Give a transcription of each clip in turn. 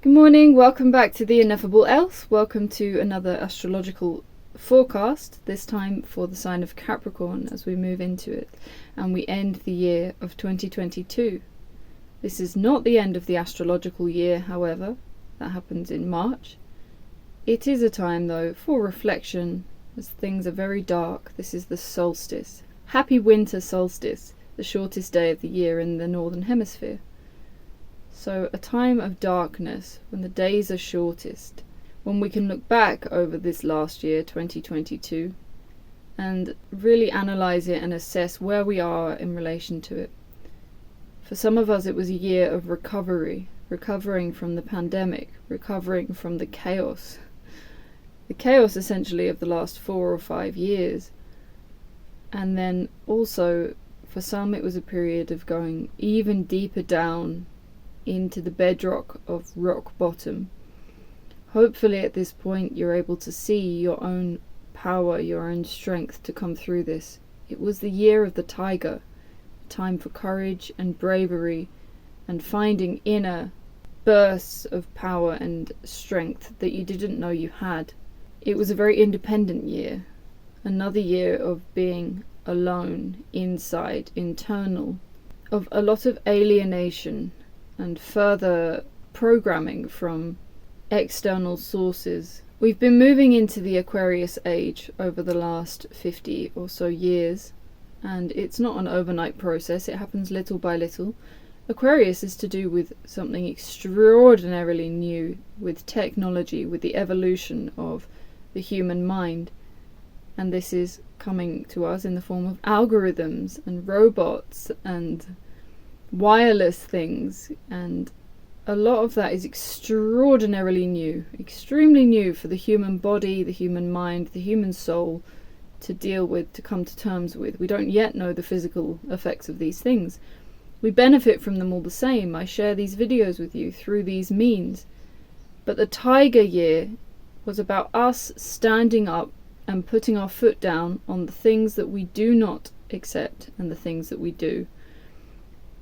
Good morning, welcome back to the Ineffable Else. Welcome to another astrological forecast, this time for the sign of Capricorn as we move into it and we end the year of 2022. This is not the end of the astrological year, however, that happens in March. It is a time though for reflection as things are very dark. This is the solstice. Happy winter solstice, the shortest day of the year in the northern hemisphere. So a time of darkness, when the days are shortest, when we can look back over this last year, 2022, and really analyse it and assess where we are in relation to it. For some of us it was a year of recovery, recovering from the pandemic, recovering from the chaos essentially of the last 4 or 5 years. And then also for some it was a period of going even deeper down into the bedrock of rock bottom. Hopefully at this point you're able to see your own power, your own strength to come through this. It was the year of the tiger, a time for courage and bravery and finding inner bursts of power and strength that you didn't know you had. It was a very independent year, another year of being alone, inside, internal, of a lot of alienation and further programming from external sources. We've been moving into the Aquarius age over the last 50 or so years, and it's not an overnight process, it happens little by little. Aquarius is to do with something extraordinarily new, with technology, with the evolution of the human mind, and this is coming to us in the form of algorithms and robots and wireless things, and a lot of that is extraordinarily new, extremely new for the human body, the human mind, the human soul to deal with, to come to terms with. We don't yet know the physical effects of these things. We benefit from them all the same. I share these videos with you through these means. But the tiger year was about us standing up and putting our foot down on the things that we do not accept and the things that we do.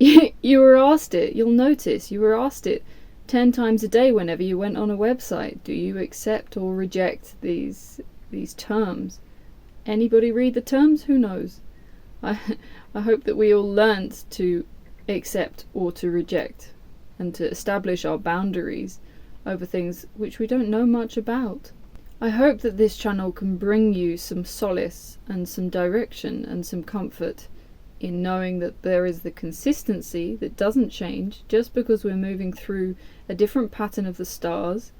You were asked it, you'll notice, you were asked it 10 times a day whenever you went on a website. Do you accept or reject these terms? Anybody read the terms? Who knows? I hope that we all learnt to accept or to reject and to establish our boundaries over things which we don't know much about. I hope that this channel can bring you some solace and some direction and some comfort in knowing that there is the consistency that doesn't change just because we're moving through a different pattern of the stars.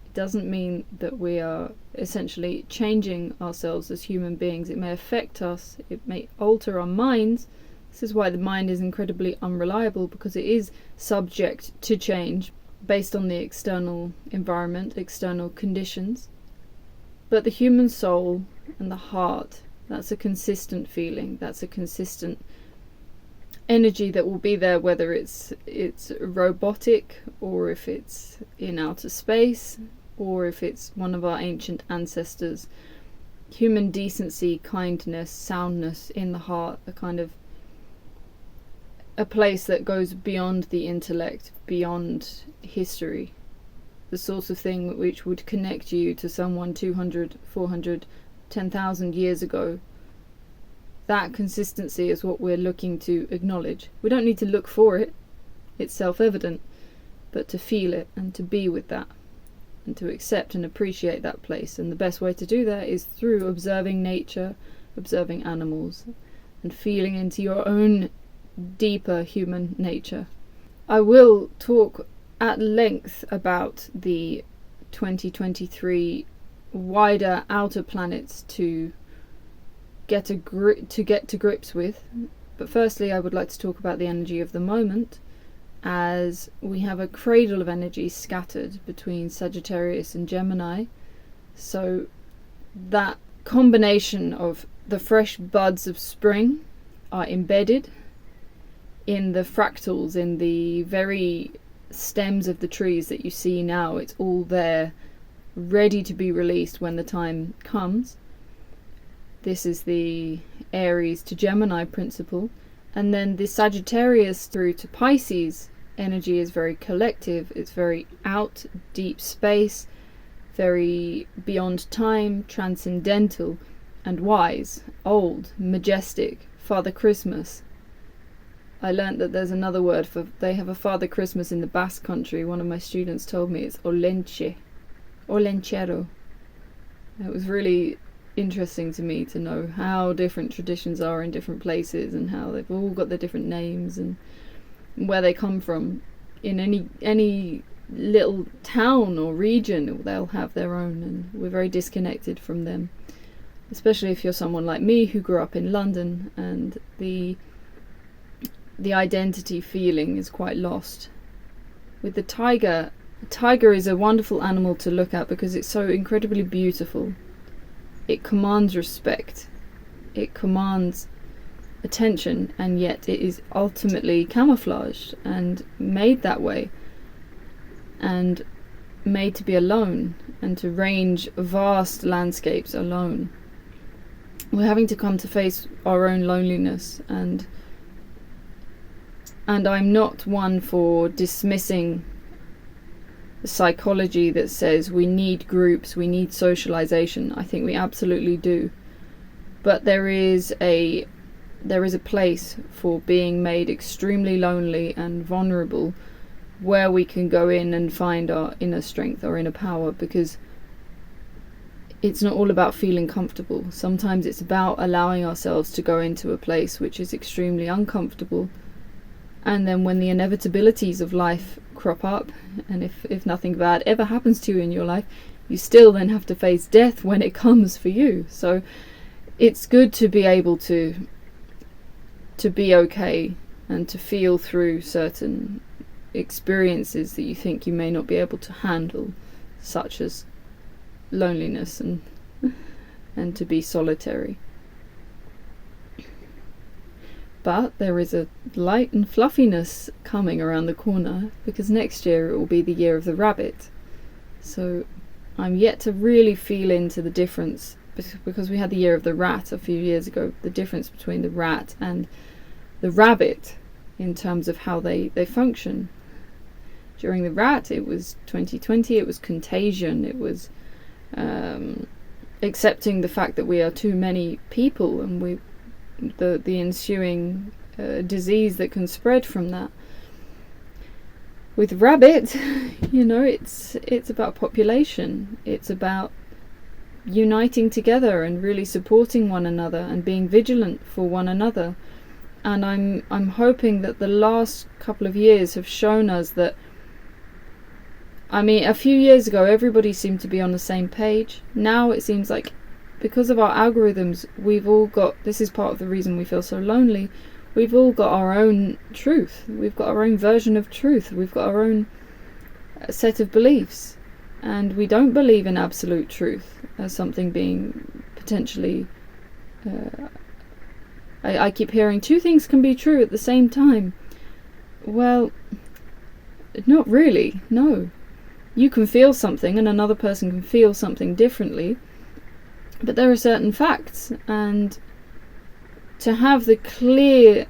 It doesn't mean that we are essentially changing ourselves as human beings. It may affect us, it may alter our minds. This is why the mind is incredibly unreliable, because it is subject to change based on the external environment, external conditions. But the human soul and the heart, that's a consistent feeling, that's a consistent energy that will be there, whether it's robotic, or if it's in outer space, or if it's one of our ancient ancestors. Human decency, kindness, soundness in the heart, a place that goes beyond the intellect, beyond history. The sort of thing which would connect you to someone 200, 400, 10,000 years ago. That consistency is what we're looking to acknowledge. We don't need to look for it, it's self-evident, but to feel it and to be with that and to accept and appreciate that place. And the best way to do that is through observing nature, observing animals, and feeling into your own deeper human nature. I will talk at length about the 2023 wider outer planets to get to grips with, but firstly I would like to talk about the energy of the moment, as we have a cradle of energy scattered between Sagittarius and Gemini. So that combination of the fresh buds of spring are embedded in the fractals, in the very stems of the trees that you see now. It's all there, ready to be released when the time comes. This is the Aries to Gemini principle, and then the Sagittarius through to Pisces energy is very collective, it's very out, deep space, very beyond time, transcendental, and wise, old, majestic, Father Christmas. I learnt that there's another word for, they have a Father Christmas in the Basque country. One of my students told me it's olenche, olenchero. It was really interesting to me to know how different traditions are in different places and how they've all got their different names and where they come from. In any little town or region, they'll have their own, and we're very disconnected from them, especially if you're someone like me who grew up in London, and the identity feeling is quite lost. With the tiger is a wonderful animal to look at because it's so incredibly beautiful. It commands respect, it commands attention, and yet it is ultimately camouflaged and made that way, and made to be alone and to range vast landscapes alone. We're having to come to face our own loneliness, and I'm not one for dismissing the psychology that says we need groups, we need socialization. I think we absolutely do, but there is a place for being made extremely lonely and vulnerable, where we can go in and find our inner strength, our inner power, because it's not all about feeling comfortable. Sometimes it's about allowing ourselves to go into a place which is extremely uncomfortable, and then when the inevitabilities of life crop up, and if nothing bad ever happens to you in your life, you still then have to face death when it comes for you. So it's good to be able to be okay and to feel through certain experiences that you think you may not be able to handle, such as loneliness and to be solitary. But there is a light and fluffiness coming around the corner, because next year it will be the year of the rabbit. So I'm yet to really feel into the difference, because we had the year of the rat a few years ago, the difference between the rat and the rabbit in terms of how they function. During the rat, it was 2020, it was contagion, it was accepting the fact that we are too many people, and the ensuing disease that can spread from that. With rabbit, it's about population. It's about uniting together and really supporting one another and being vigilant for one another. And I'm hoping that the last couple of years have shown us that, a few years ago everybody seemed to be on the same page. Now it seems like, because of our algorithms, we've all got, this is part of the reason we feel so lonely, we've all got our own truth, we've got our own version of truth, we've got our own set of beliefs, and we don't believe in absolute truth as something being potentially I keep hearing two things can be true at the same time. Well, not really, no. You can feel something and another person can feel something differently, but there are certain facts, and to have the clear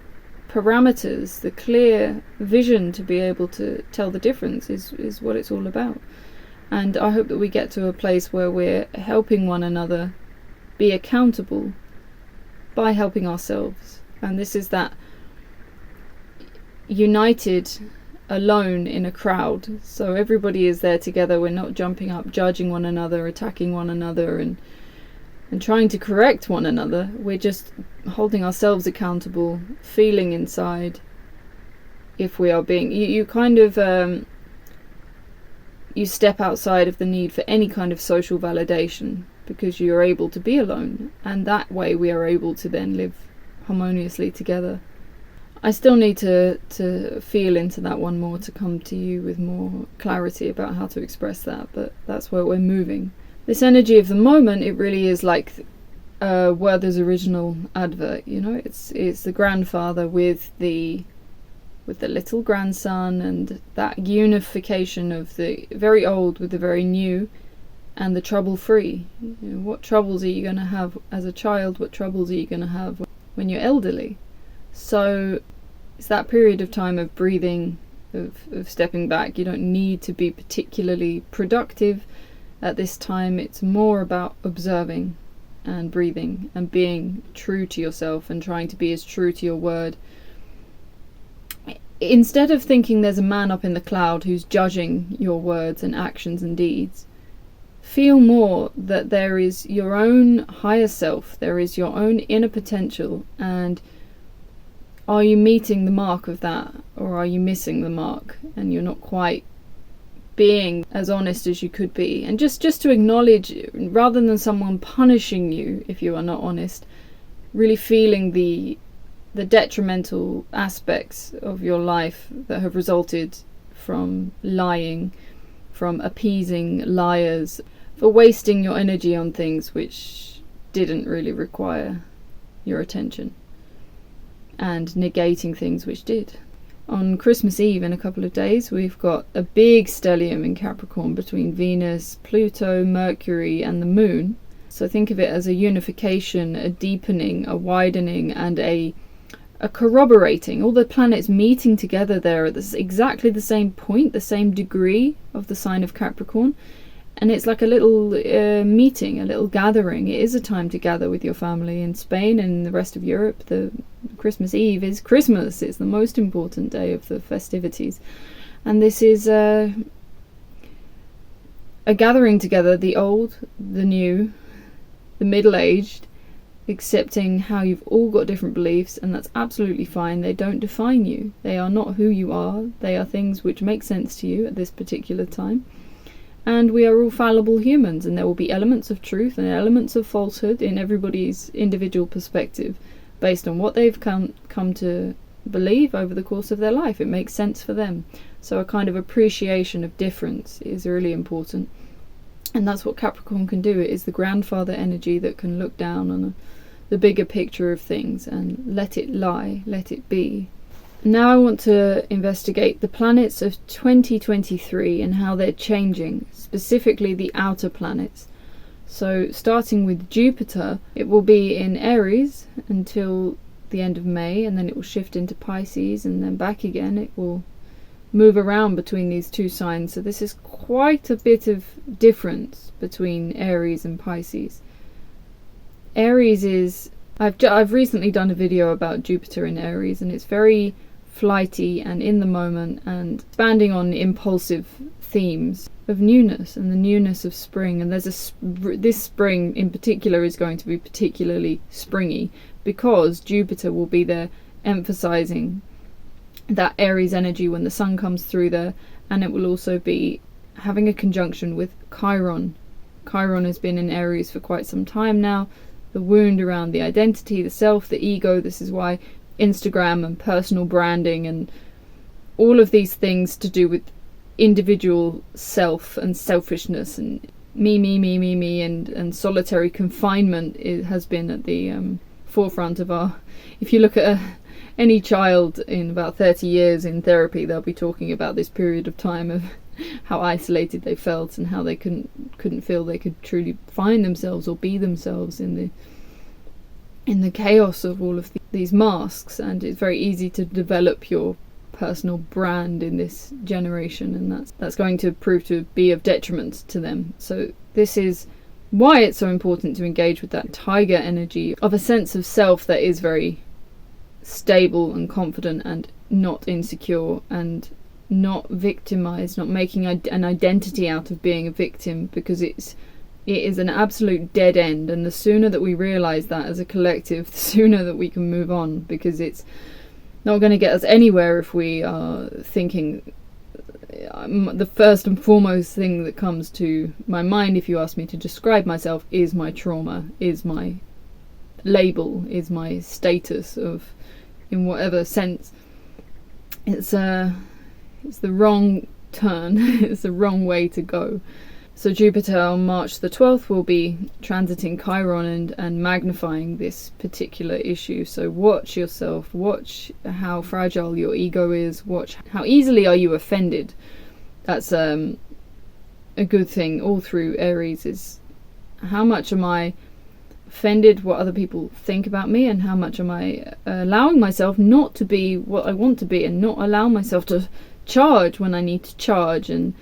parameters, the clear vision to be able to tell the difference is what it's all about. And I hope that we get to a place where we're helping one another be accountable by helping ourselves. And this is that united alone in a crowd. So everybody is there together. We're not jumping up, judging one another, attacking one another, and trying to correct one another. We're just holding ourselves accountable, feeling inside if we are being... You kind of... you step outside of the need for any kind of social validation, because you're able to be alone, and that way we are able to then live harmoniously together. I still need to feel into that one more, to come to you with more clarity about how to express that, but that's where we're moving. This energy of the moment, it really is like Werther's original advert, it's the grandfather with the little grandson, and that unification of the very old with the very new, and the trouble-free. What troubles are you going to have as a child? What troubles are you going to have when you're elderly? So it's that period of time of breathing of stepping back. You don't need to be particularly productive at this time. It's more about observing and breathing and being true to yourself and trying to be as true to your word. Instead of thinking there's a man up in the cloud who's judging your words and actions and deeds, feel more that there is your own higher self, there is your own inner potential, and are you meeting the mark of that, or are you missing the mark and you're not quite being as honest as you could be? And just to acknowledge, rather than someone punishing you if you are not honest, really feeling the detrimental aspects of your life that have resulted from lying, from appeasing liars, for wasting your energy on things which didn't really require your attention, and negating things which did. On Christmas Eve, in a couple of days, we've got a big stellium in Capricorn between Venus, Pluto, Mercury and the Moon. So think of it as a unification, a deepening, a widening, and a corroborating. All the planets meeting together there at exactly the same point, the same degree of the sign of Capricorn. And it's like a little meeting, a little gathering. It is a time to gather with your family. In Spain and the rest of Europe, the Christmas Eve is Christmas. It's the most important day of the festivities. And this is a gathering together, the old, the new, the middle-aged, accepting how you've all got different beliefs, and that's absolutely fine. They don't define you. They are not who you are. They are things which make sense to you at this particular time. And we are all fallible humans, and there will be elements of truth and elements of falsehood in everybody's individual perspective based on what they've come to believe over the course of their life. It makes sense for them. So a kind of appreciation of difference is really important. And that's what Capricorn can do. It is the grandfather energy that can look down on the bigger picture of things and let it lie, let it be. Now I want to investigate the planets of 2023 and how they're changing, specifically the outer planets. So starting with Jupiter, it will be in Aries until the end of May, and then it will shift into Pisces and then back again. It will move around between these two signs. So this is quite a bit of difference between Aries and Pisces. Aries is, I've recently done a video about Jupiter in Aries, and it's very flighty and in the moment and expanding on impulsive themes of newness and the newness of spring. And there's this spring in particular is going to be particularly springy because Jupiter will be there emphasizing that Aries energy when the sun comes through there, and it will also be having a conjunction with Chiron. Chiron has been in Aries for quite some time now. The wound around the identity, the self, the ego. This is why Instagram and personal branding and all of these things to do with individual self and selfishness and me and solitary confinement has been at the forefront of our. If you look at any child in about 30 years in therapy, they'll be talking about this period of time of how isolated they felt and how they couldn't feel they could truly find themselves or be themselves in the chaos of all of these masks. And it's very easy to develop your personal brand in this generation, and that's going to prove to be of detriment to them. So this is why it's so important to engage with that tiger energy of a sense of self that is very stable and confident and not insecure and not victimized, not making an identity out of being a victim, because it is an absolute dead end. And the sooner that we realize that as a collective, the sooner that we can move on, because it's not going to get us anywhere if we are thinking. The first and foremost thing that comes to my mind if you ask me to describe myself is my trauma, is my label, is my status of, in whatever sense. It's the wrong turn. It's the wrong way to go. So Jupiter on March the 12th will be transiting Chiron and magnifying this particular issue. So watch yourself, watch how fragile your ego is, watch how easily are you offended. That's a good thing all through Aries, is how much am I offended what other people think about me, and how much am I allowing myself not to be what I want to be, and not allow myself to charge when I need to charge, and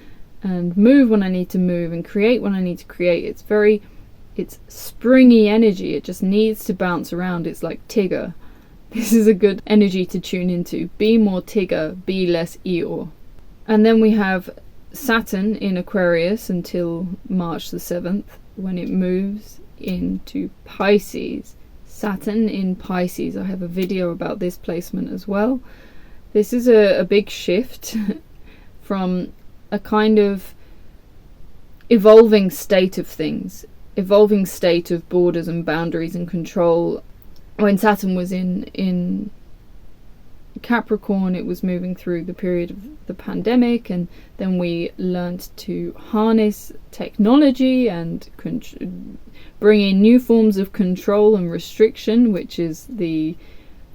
move when I need to move, and create when I need to create. It's springy energy. It just needs to bounce around. It's like Tigger. This is a good energy to tune into. Be more Tigger, be less Eeyore. And then we have Saturn in Aquarius until March the 7th, when it moves into Pisces. Saturn in Pisces. I have a video about this placement as well. This is a big shift from a kind of evolving state of things, evolving state of borders and boundaries and control. When Saturn was in Capricorn, it was moving through the period of the pandemic, and then we learned to harness technology and bring in new forms of control and restriction, which is the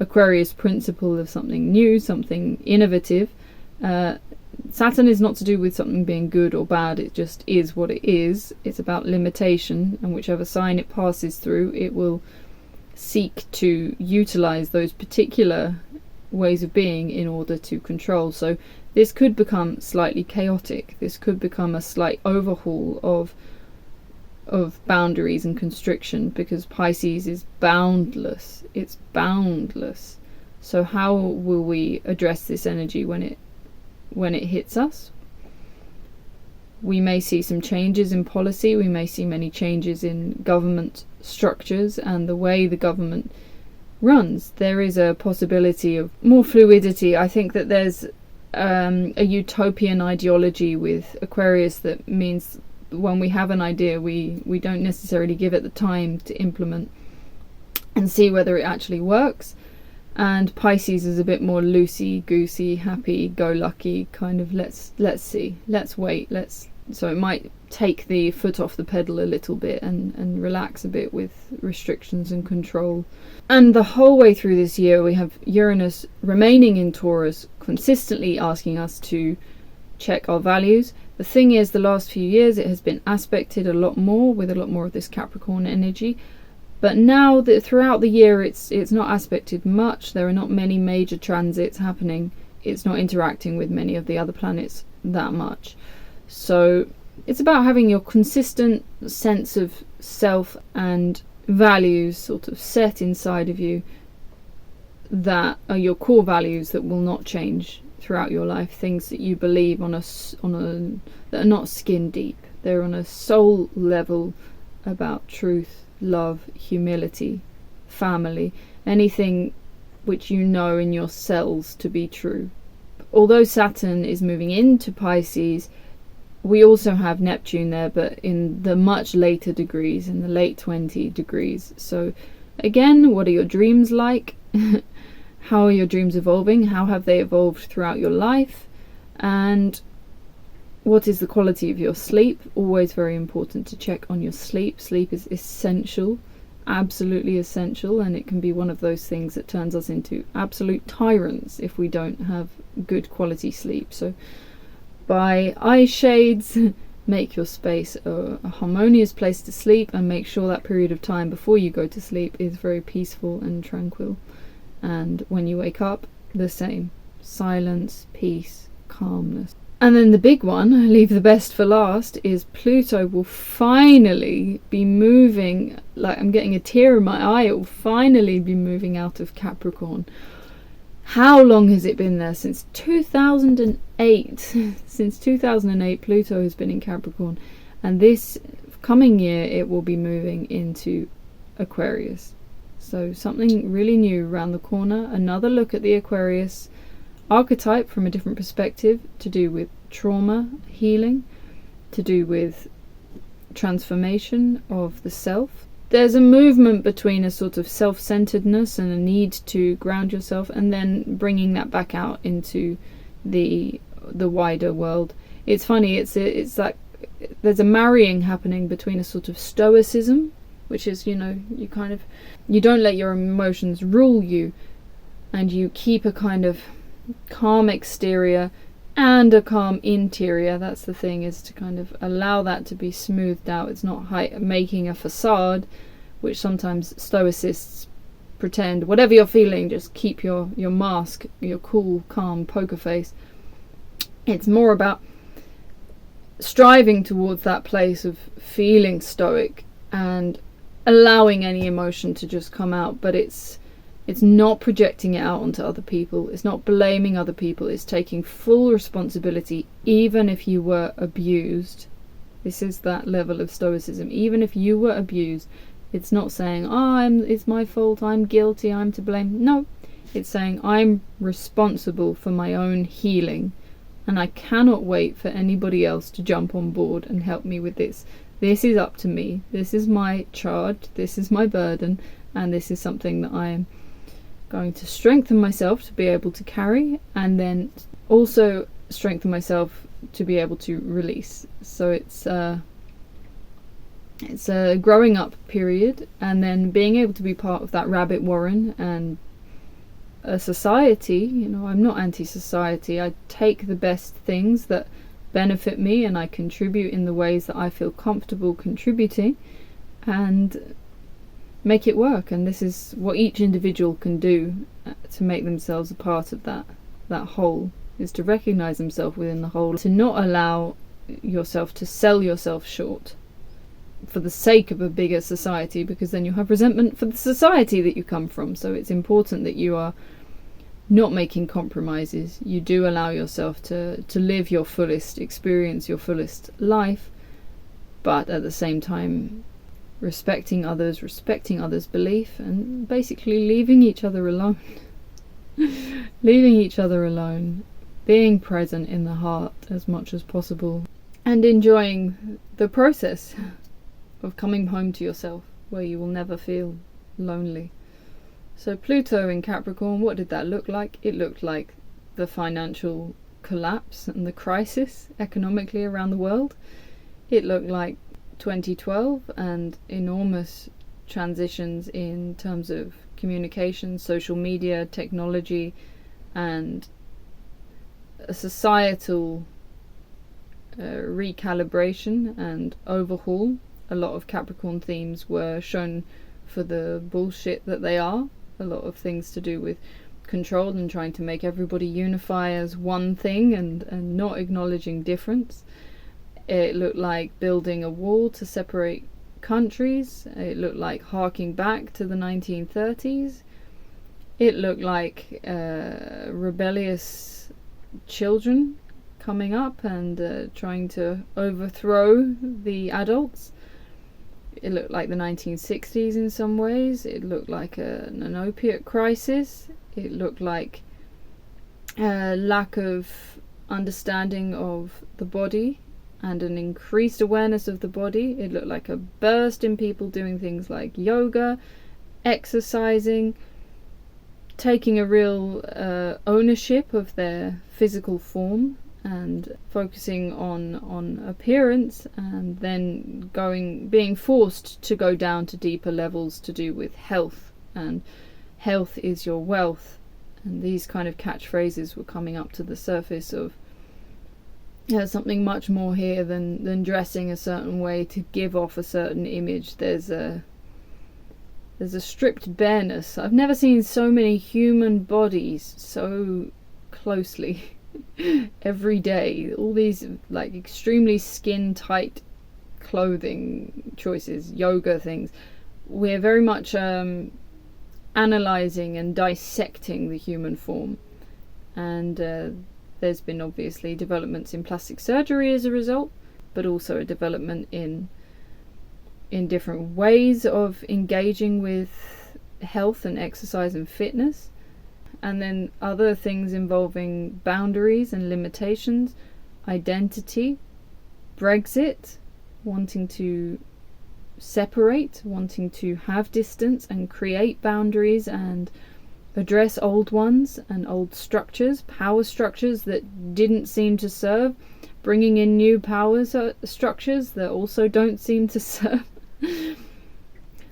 Aquarius principle of something new, something innovative. Saturn is not to do with something being good or bad, it just is what it is. It's about limitation, and whichever sign it passes through, it will seek to utilize those particular ways of being in order to control. So this could become slightly chaotic. This could become a slight overhaul of boundaries and constriction, because Pisces is boundless. It's boundless. So how will we address this energy when it hits us? We may see some changes in policy. We may see many changes in government structures and the way the government runs. There is a possibility of more fluidity. I think that there's a utopian ideology with Aquarius that means when we have an idea, we don't necessarily give it the time to implement and see whether it actually works. And Pisces is a bit more loosey-goosey, happy-go-lucky, kind of let's see, let's wait, so it might take the foot off the pedal a little bit and relax a bit with restrictions and control. And the whole way through this year, we have Uranus remaining in Taurus, consistently asking us to check our values. The thing is, the last few years it has been aspected a lot more, with a lot more of this Capricorn energy. But now that throughout the year it's not aspected much, there are not many major transits happening, it's not interacting with many of the other planets that much. So it's about having your consistent sense of self and values sort of set inside of you that are your core values that will not change throughout your life, things that you believe that are not skin deep, they're on a soul level, about truth, love, humility, family, anything which you know in your cells to be true. Although Saturn is moving into Pisces, we also have Neptune there, but in the much later degrees, in the late 20 degrees. So again, what are your dreams like? How are your dreams evolving? How have they evolved throughout your life? And what is the quality of your sleep? Always very important to check on your sleep. Sleep is essential, absolutely essential, and it can be one of those things that turns us into absolute tyrants if we don't have good quality sleep. So buy eye shades, make your space a harmonious place to sleep, and make sure that period of time before you go to sleep is very peaceful and tranquil. And when you wake up, the same. Silence, peace, calmness. And then the big one, I leave the best for last, is Pluto will finally be moving, like I'm getting a tear in my eye, it will finally be moving out of Capricorn. How long has it been there? Since 2008. Since 2008, Pluto has been in Capricorn. And this coming year, it will be moving into Aquarius. So something really new around the corner. Another look at the Aquarius archetype from a different perspective, to do with trauma healing, to do with transformation of the self. There's a movement between a sort of self-centeredness and a need to ground yourself, and then bringing that back out into the wider world. It's funny, it's like there's a marrying happening between a sort of stoicism, which is, you don't let your emotions rule you, and you keep a kind of calm exterior and a calm interior. That's the thing, is to kind of allow that to be smoothed out. It's not making a facade, which sometimes stoicists pretend. Whatever you're feeling, just keep your mask, your cool, calm poker face. It's more about striving towards that place of feeling stoic and allowing any emotion to just come out, but it's not projecting it out onto other people. It's not blaming other people. It's taking full responsibility, even if you were abused. This is that level of stoicism. Even if you were abused, it's not saying, it's my fault, I'm guilty, I'm to blame. No, it's saying I'm responsible for my own healing, and I cannot wait for anybody else to jump on board and help me with this. This is up to me. This is my charge. This is my burden, and this is something that I am going to strengthen myself to be able to carry, and then also strengthen myself to be able to release. So it's a growing up period, and then being able to be part of that rabbit warren and a society. I'm not anti-society. I take the best things that benefit me, and I contribute in the ways that I feel comfortable contributing, and make it work. And this is what each individual can do to make themselves a part of that whole, is to recognize themselves within the whole, to not allow yourself to sell yourself short for the sake of a bigger society, because then you have resentment for the society that you come from. So it's important that you are not making compromises. You do allow yourself to live your fullest, experience your fullest life, but at the same time respecting others' belief, and basically leaving each other alone. Leaving each other alone, being present in the heart as much as possible, and enjoying the process of coming home to yourself, where you will never feel lonely. So Pluto in Capricorn, what did that look like? It looked like the financial collapse and the crisis economically around the world. It looked like 2012 and enormous transitions in terms of communication, social media, technology, and a societal recalibration and overhaul. A lot of Capricorn themes were shown for the bullshit that they are. A lot of things to do with control and trying to make everybody unify as one thing, and not acknowledging difference. It looked like building a wall to separate countries. It looked like harking back to the 1930s. It looked like rebellious children coming up and trying to overthrow the adults. It looked like the 1960s in some ways. It looked like an opiate crisis. It looked like a lack of understanding of the body and an increased awareness of the body. It looked like a burst in people doing things like yoga, exercising, taking a real ownership of their physical form, and focusing on appearance, and then being forced to go down to deeper levels to do with health, and health is your wealth. And these kind of catchphrases were coming up to the surface of something much more here than dressing a certain way to give off a certain image. There's a stripped bareness. I've never seen so many human bodies so closely every day. All these like extremely skin tight clothing choices, yoga things. We're very much analysing and dissecting the human form, and there's been obviously developments in plastic surgery as a result, but also a development in different ways of engaging with health and exercise and fitness. And then other things involving boundaries and limitations, identity, Brexit, wanting to separate, wanting to have distance and create boundaries and address old ones and old structures, power structures that didn't seem to serve, bringing in new power structures that also don't seem to serve.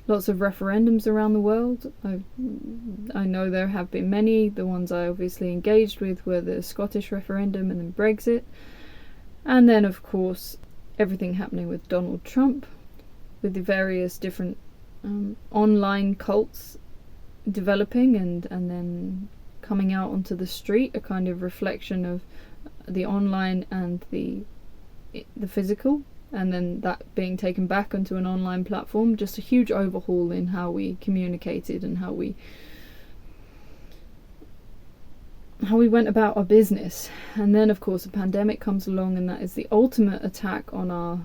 Lots of referendums around the world. I know there have been many. The ones I obviously engaged with were the Scottish referendum and then Brexit. And then, of course, everything happening with Donald Trump, with the various different online cults developing and then coming out onto the street, a kind of reflection the online and the physical, and then that being taken back onto an online platform. Just a huge overhaul in how we communicated and how we went about our business. And then of course a pandemic comes along, and that is the ultimate attack on our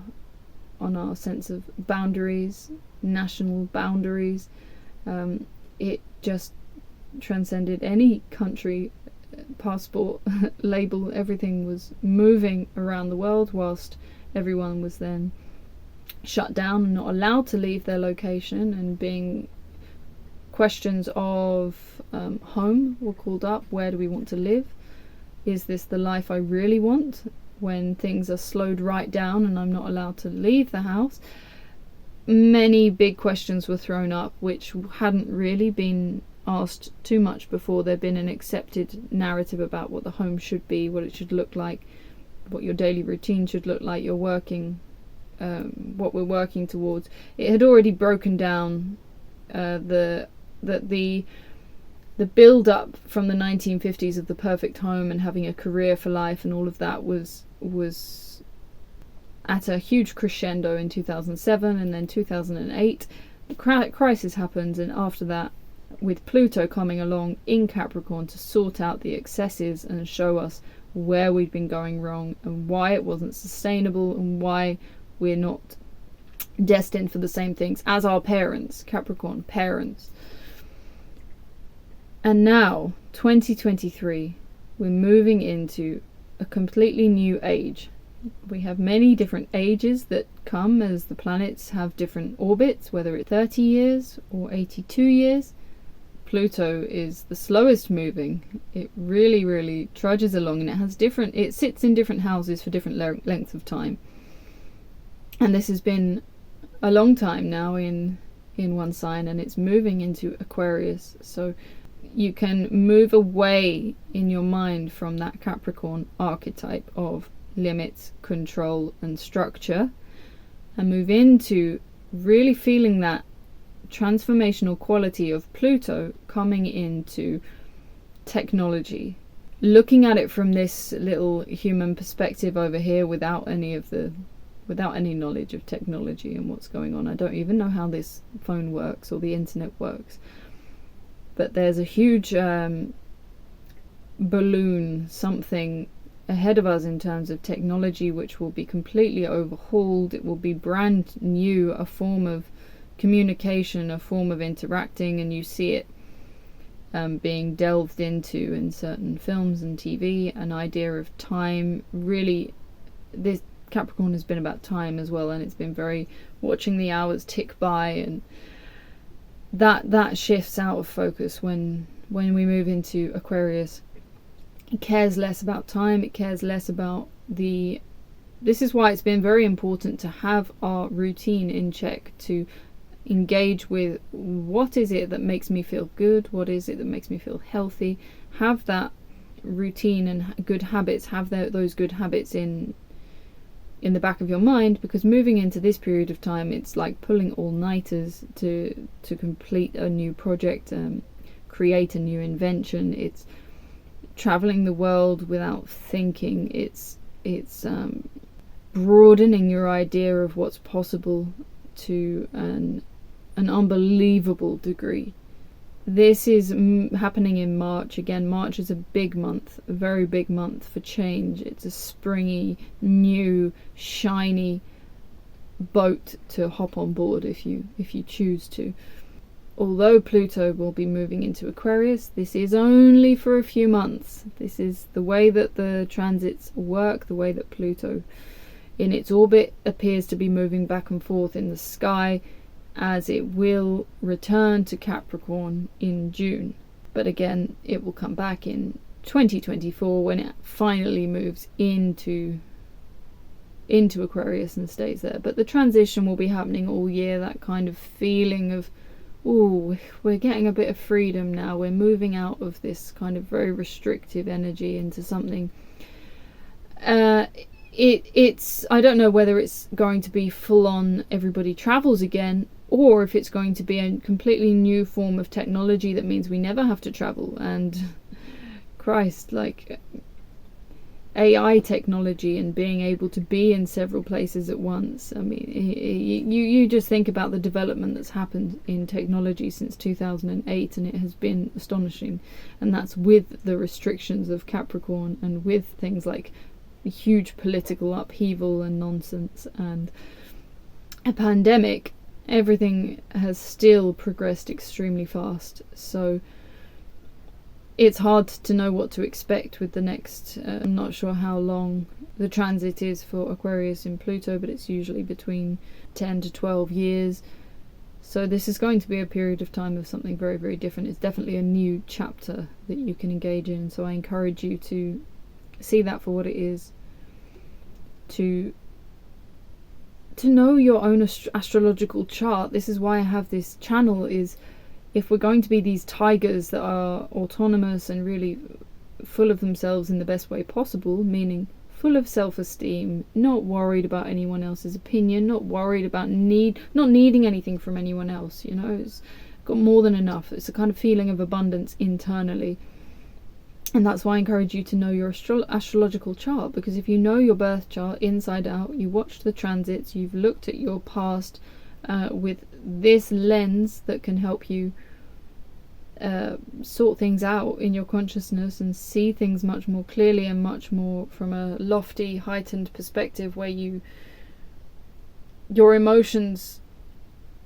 sense of boundaries, national boundaries. It just transcended any country, passport, label. Everything was moving around the world, whilst everyone was then shut down and not allowed to leave their location, and being questions of home were called up. Where do we want to live? Is this the life I really want, when things are slowed right down and I'm not allowed to leave the house? Many big questions were thrown up, which hadn't really been asked too much before. There'd been an accepted narrative about what the home should be, what it should look like, what your daily routine should look like, your working, what we're working towards. It had already broken down the build up from the 1950s of the perfect home and having a career for life, and all of that was at a huge crescendo in 2007, and then 2008 the crisis happens, and after that, with Pluto coming along in Capricorn to sort out the excesses and show us where we'd been going wrong and why it wasn't sustainable, and why we're not destined for the same things as our parents, Capricorn parents. And now 2023, we're moving into a completely new age. We have many different ages that come as the planets have different orbits, whether it's 30 years or 82 years. Pluto is the slowest moving. It really trudges along, and it sits in different houses for different lengths of time. And this has been a long time now in one sign, and it's moving into Aquarius. So you can move away in your mind from that Capricorn archetype of limits, control and structure, and move into really feeling that transformational quality of Pluto coming into technology, looking at it from this little human perspective over here, without any knowledge of technology and what's going on. I don't even know how this phone works or the internet works, but there's a huge balloon, something ahead of us in terms of technology, which will be completely overhauled. It will be brand new, a form of communication, a form of interacting, and you see it being delved into in certain films and TV. An idea of time. Really, this Capricorn has been about time as well, and it's been very watching the hours tick by, and that shifts out of focus when we move into Aquarius. It cares less about time, it cares less about this is why it's been very important to have our routine in check, to engage with what is it that makes me feel good, what is it that makes me feel healthy, have that routine and good habits, have those good habits in the back of your mind, because moving into this period of time, it's like pulling all-nighters to complete a new project, create a new invention. It's traveling the world without thinking. It's broadening your idea of what's possible to an unbelievable degree. This is happening in March. Again, March is a big month, a very big month for change. It's a springy, new, shiny boat to hop on board if you choose to. Although Pluto will be moving into Aquarius, this is only for a few months. This is the way that the transits work, the way that Pluto in its orbit appears to be moving back and forth in the sky, as it will return to Capricorn in June. But again, it will come back in 2024 when it finally moves into Aquarius and stays there. But the transition will be happening all year, that kind of feeling of, ooh, we're getting a bit of freedom now. We're moving out of this kind of very restrictive energy into something. It's I don't know whether it's going to be full on everybody travels again, or if it's going to be a completely new form of technology that means we never have to travel. And Christ, like, AI technology and being able to be in several places at once. I mean, you just think about the development that's happened in technology since 2008, and it has been astonishing. And that's with the restrictions of Capricorn and with things like huge political upheaval and nonsense and a pandemic. Everything has still progressed extremely fast. So it's hard to know what to expect with the next, I'm not sure how long the transit is for Aquarius in Pluto, but it's usually between 10 to 12 years. So this is going to be a period of time of something very, very different. It's definitely a new chapter that you can engage in. So I encourage you to see that for what it is, to know your own astrological chart. This is why I have this channel, is if we're going to be these tigers that are autonomous and really full of themselves in the best way possible, meaning full of self-esteem, not worried about anyone else's opinion, not worried about not needing anything from anyone else, you know, it's got more than enough. It's a kind of feeling of abundance internally. And that's why I encourage you to know your astrological chart, because if you know your birth chart inside out, you watched the transits, you've looked at your past with this lens that can help you sort things out in your consciousness and see things much more clearly and much more from a lofty, heightened perspective, where your emotions,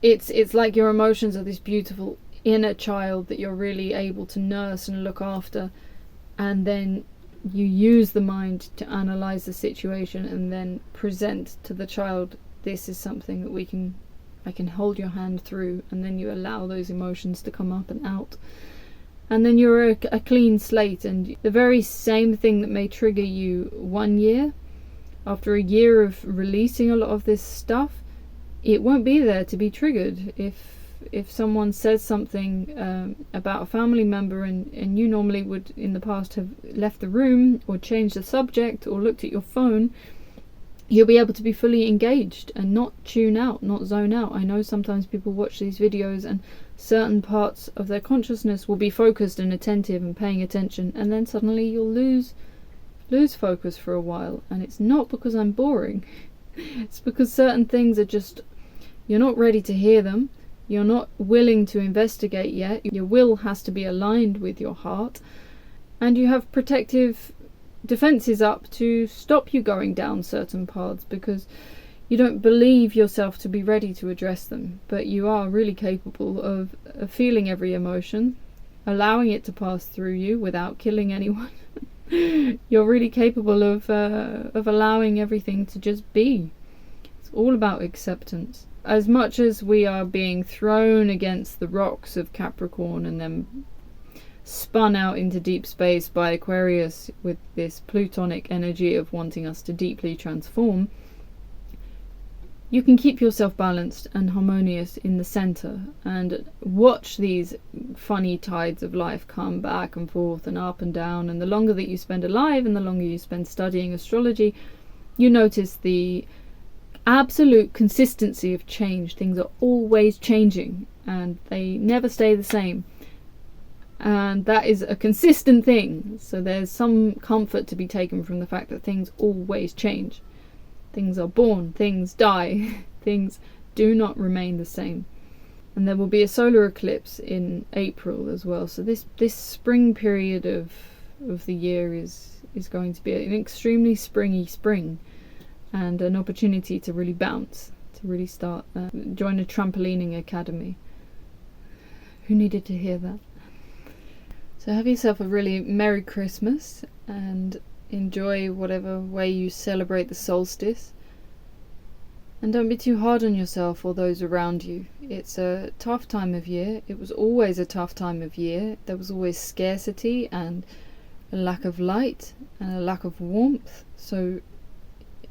it's like your emotions are this beautiful inner child that you're really able to nurse and look after, and then you use the mind to analyze the situation and then present to the child, this is something that I can hold your hand through, and then you allow those emotions to come up and out. And then you're a clean slate, and the very same thing that may trigger you 1 year, after a year of releasing a lot of this stuff, it won't be there to be triggered. If someone says something about a family member and you normally would in the past have left the room or changed the subject or looked at your phone, you'll be able to be fully engaged and not tune out, not zone out. I know sometimes people watch these videos and certain parts of their consciousness will be focused and attentive and paying attention, and then suddenly you'll lose focus for a while. And it's not because I'm boring. It's because certain things are just, you're not ready to hear them. You're not willing to investigate yet. Your will has to be aligned with your heart, and you have protective defenses up to stop you going down certain paths because you don't believe yourself to be ready to address them. But you are really capable of feeling every emotion, allowing it to pass through you without killing anyone. You're really capable of allowing everything to just be. It's all about acceptance. As much as we are being thrown against the rocks of Capricorn and then spun out into deep space by Aquarius with this plutonic energy of wanting us to deeply transform, you can keep yourself balanced and harmonious in the center and watch these funny tides of life come back and forth and up and down. And the longer that you spend alive and the longer you spend studying astrology, you notice the absolute consistency of change. Things are always changing and they never stay the same. And that is a consistent thing. So there's some comfort to be taken from the fact that things always change. Things are born, things die, things do not remain the same. And there will be a solar eclipse in April as well. So this spring period of the year is going to be an extremely springy spring, and an opportunity to really bounce, to really start, join a trampolining academy. Who needed to hear that? So have yourself a really Merry Christmas and enjoy whatever way you celebrate the solstice. And don't be too hard on yourself or those around you. It's a tough time of year. It was always a tough time of year. There was always scarcity and a lack of light and a lack of warmth. So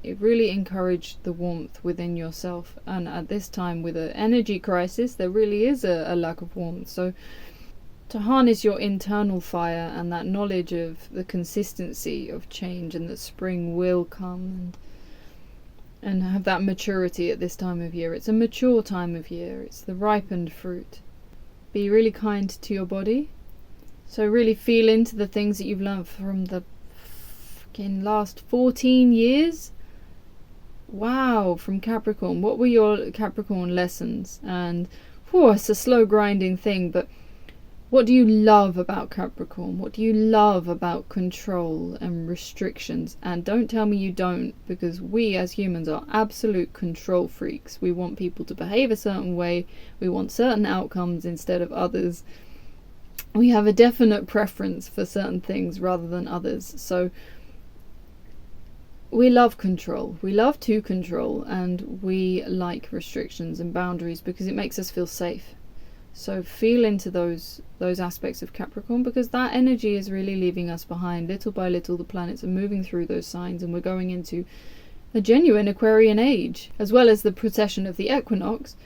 it really encouraged the warmth within yourself. And at this time with an energy crisis, there really is a lack of warmth. So to harness your internal fire and that knowledge of the consistency of change and that spring will come, and have that maturity at this time of year. It's a mature time of year. It's the ripened fruit. Be really kind to your body. So really feel into the things that you've learned from the fucking last 14 years. Wow, from Capricorn. What were your Capricorn lessons? And it's a slow grinding thing, but what do you love about Capricorn? What do you love about control and restrictions? And don't tell me you don't, because we as humans are absolute control freaks. We want people to behave a certain way. We want certain outcomes instead of others. We have a definite preference for certain things rather than others. So we love control. We love to control, and we like restrictions and boundaries because it makes us feel safe. So feel into those aspects of Capricorn, because that energy is really leaving us behind. Little by little, the planets are moving through those signs, and we're going into a genuine Aquarian age. As well as the precession of the equinox,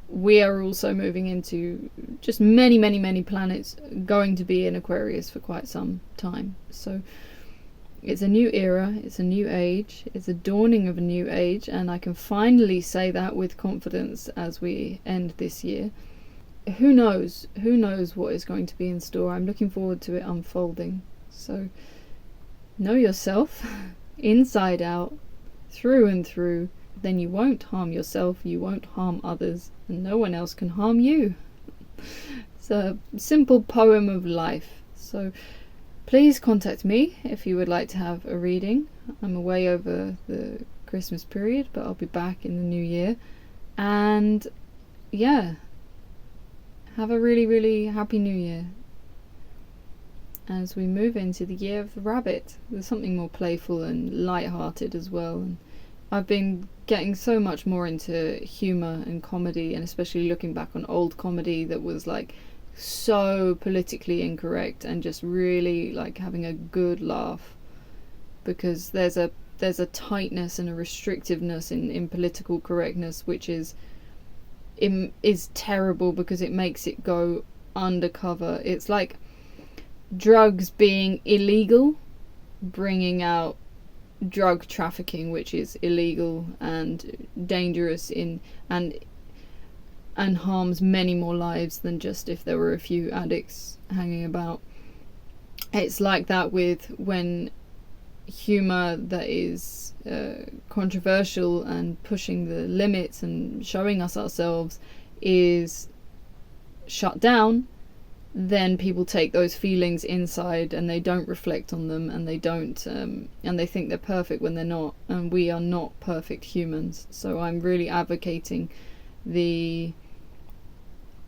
we are also moving into just many, many, many planets going to be in Aquarius for quite some time. So it's a new era, it's a new age, it's a dawning of a new age, and I can finally say that with confidence as we end this year. Who knows what is going to be in store. I'm looking forward to it unfolding. So know yourself inside out, through and through, then you won't harm yourself, you won't harm others, and no one else can harm you. It's a simple poem of life. So please contact me if you would like to have a reading. I'm away over the Christmas period, but I'll be back in the new year. And yeah, have a really, really happy new year. As we move into the year of the rabbit, there's something more playful and light-hearted as well. And I've been getting so much more into humour and comedy, and especially looking back on old comedy that was like so politically incorrect, and just really like having a good laugh, because there's a tightness and a restrictiveness in political correctness which is terrible, because it makes it go undercover. It's like drugs being illegal bringing out drug trafficking, which is illegal and dangerous and harms many more lives than just if there were a few addicts hanging about. It's like that with when humour that is controversial and pushing the limits and showing us ourselves is shut down, then people take those feelings inside and they don't reflect on them, and they don't and they think they're perfect when they're not, and we are not perfect humans. So I'm really advocating the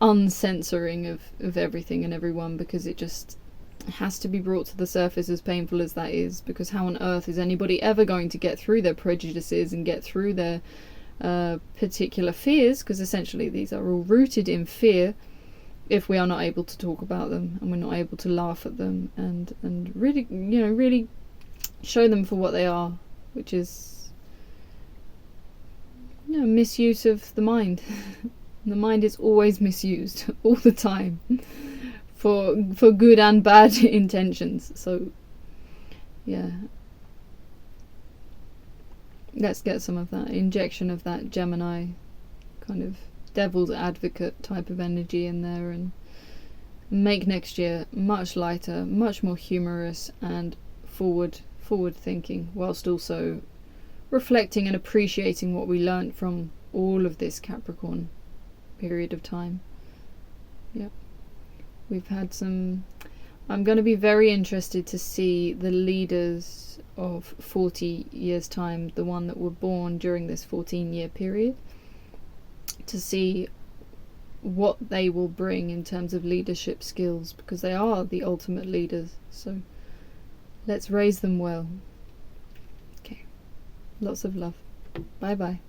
uncensoring of everything and everyone, because it just has to be brought to the surface, as painful as that is, because how on earth is anybody ever going to get through their prejudices and get through their particular fears, because essentially these are all rooted in fear, if we are not able to talk about them and we're not able to laugh at them and really, really show them for what they are, which is misuse of the mind. The mind is always misused all the time for good and bad intentions. So yeah, let's get some of that injection of that Gemini kind of devil's advocate type of energy in there, and make next year much lighter, much more humorous and forward thinking, whilst also reflecting and appreciating what we learnt from all of this Capricorn period of time. Yep. We've had some... I'm going to be very interested to see the leaders of 40 years time, the one that were born during this 14-year period, to see what they will bring in terms of leadership skills, because they are the ultimate leaders. So let's raise them well. Okay. Lots of love. Bye bye.